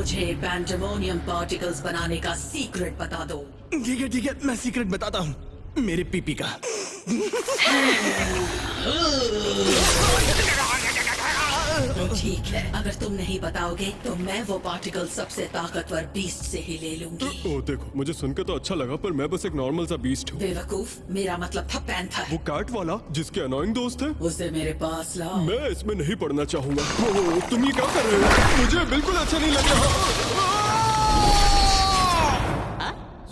मुझे pandemonium particles बनाने का सीक्रेट बता दो। ठीक है, मैं सीक्रेट बताता हूँ, मेरे पीपी का। तो ठीक है, अगर तुम नहीं बताओगे तो मैं वो पार्टिकल सबसे ताकतवर बीस्ट से ही ले लूंगी। ओ देखो, मुझे सुनकर तो अच्छा लगा, पर मैं बस एक नॉर्मल सा बीस्ट हूँ। बेवकूफ, मेरा मतलब था पैंथर। वो कैट वाला जिसके अनोइंग दोस्त है। उसे मेरे पास लाओ। मैं इसमें नहीं पढ़ना चाहूंगा। ओ, तुम ये क्या कर रहे हो? मुझे बिल्कुल अच्छा नहीं लग रहा।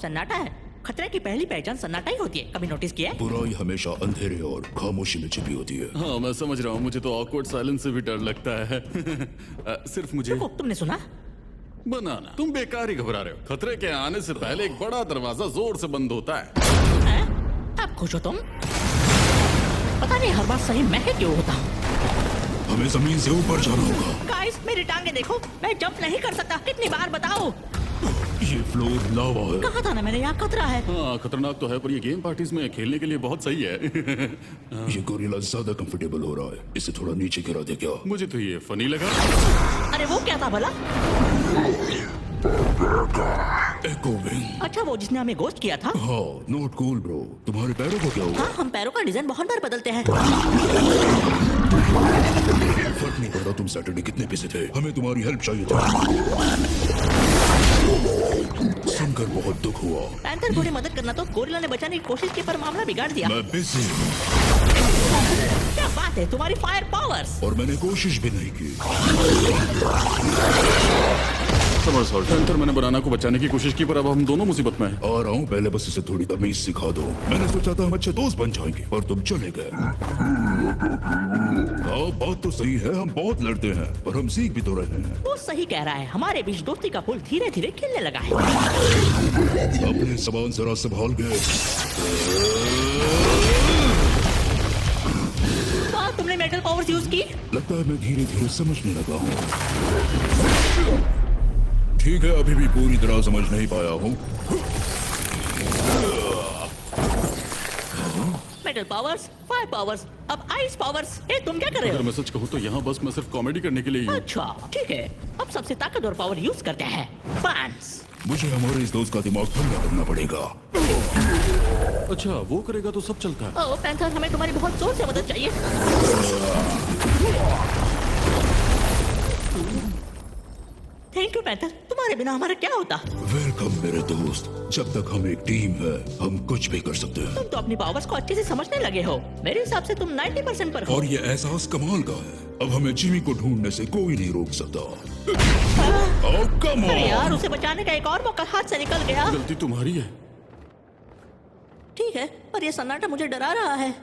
सन्नाटा है। खतरे की पहली पहचान सन्नाटा ही होती है, कभी नोटिस किया है? बुराई हमेशा अंधेरे और खामोशी में छिपी होती है। हाँ मैं समझ रहा हूँ, मुझे तो ऑकवर्ड साइलेंस से भी डर लगता है। सिर्फ मुझे रुको, तुमने सुना? बनाना। तुम बेकार ही घबरा रहे हो। खतरे के आने से पहले एक बड़ा दरवाजा जोर से बंद होता है। अब खुश हो तुम? पता नहीं हर बार सही मैं ही क्यों होता हूँ। हमें जमीन से ऊपर जाना होगा। गाइस, मेरी टांगे देखो, मैं जंप नहीं कर सकता। कितनी बार बताओ? ये फ्लोर लावा है। कहा था ना मैंने, यहाँ खतरा है। हाँ खतरनाक तो है, पर ये गेम पार्टीज में खेलने के लिए बहुत सही है। ये गोरिल्ला ज्यादा कंफर्टेबल हो रहा है, इसे थोड़ा नीचे गिरा दे क्या? मुझे तो ये फनी लगा। अरे वो क्या था भला? एको विंग। अच्छा, वो जिसने हमें गोश्त किया था। हाँ, नोट कूल ब्रो। तुम्हारे पैरों को क्या हुआ? हाँ, हम पैरों का डिजाइन बहुत बार बदलते हैं। फर्क नहीं पड़ता तुम सैटरडे कितने पैसे थे, हमें तुम्हारी हेल्प चाहिए था। सुनकर बहुत दुख हुआ। पैंथर थोड़ी मदद करना तो गोरिल्ला ने बचाने की कोशिश की, पर मामला बिगाड़ दिया। मैं बिजी हूँ क्या बात है, तुम्हारी फायर पावर्स। और मैंने कोशिश भी नहीं की। पैंथर मैंने बनाना को बचाने की कोशिश की, पर अब हम दोनों मुसीबत में हैं। आ रहा हूँ, पहले बस इसे थोड़ी तमीज सिखा दो। मैंने सोचा था हम अच्छे दोस्त बन जाएंगे, पर तुम चले गए। हाँ, बात तो सही है, हम बहुत लड़ते हैं, पर हम सीख भी तो रहे हैं। वो सही कह रहा है, हमारे बीच दोस्ती का फूल धीरे धीरे खिलने लगा है। अपने सामान जरा संभाल गए। वाह, तुमने मेटल पावर्स यूज की। लगता है मैं धीरे धीरे समझने लगा हूँ। ठीक है, अभी भी पूरी तरह समझ नहीं पाया हूँ। मेटल पावर्स, फायर पावर्स, अब आइस पावर्स। ए, तुम क्या कर रहे अगर हो? मैं सच कहूँ तो यहाँ बस मैं सिर्फ कॉमेडी करने के लिए ही हूँ। अच्छा ठीक है, अब सबसे ताकतवर पावर यूज करते हैं, फैंस। मुझे हमारे इस दोस्त का दिमाग ठंडा करना पड़ेगा। अच्छा वो करेगा तो सब चलता है। ओह पैंथर, हमें तुम्हारी बहुत जोर से मदद चाहिए। थैंक यू पैंथर, तुम्हारे बिना हमारा क्या होता? वेलकम मेरे दोस्त। जब तक हम एक टीम है, हम कुछ भी कर सकते हैं। तुम तो अपनी पावर्स को अच्छे से समझने लगे हो। मेरे हिसाब से तुम 90% पर हो। और ये एहसास कमाल का है। अब हमें जिमी को ढूंढने से कोई नहीं रोक सकता। Oh, come अरे on! यार, उसे बचाने का एक और मौका हाथ से निकल गया। गलती तुम्हारी है। ठीक है, पर ये सन्नाटा मुझे डरा रहा है।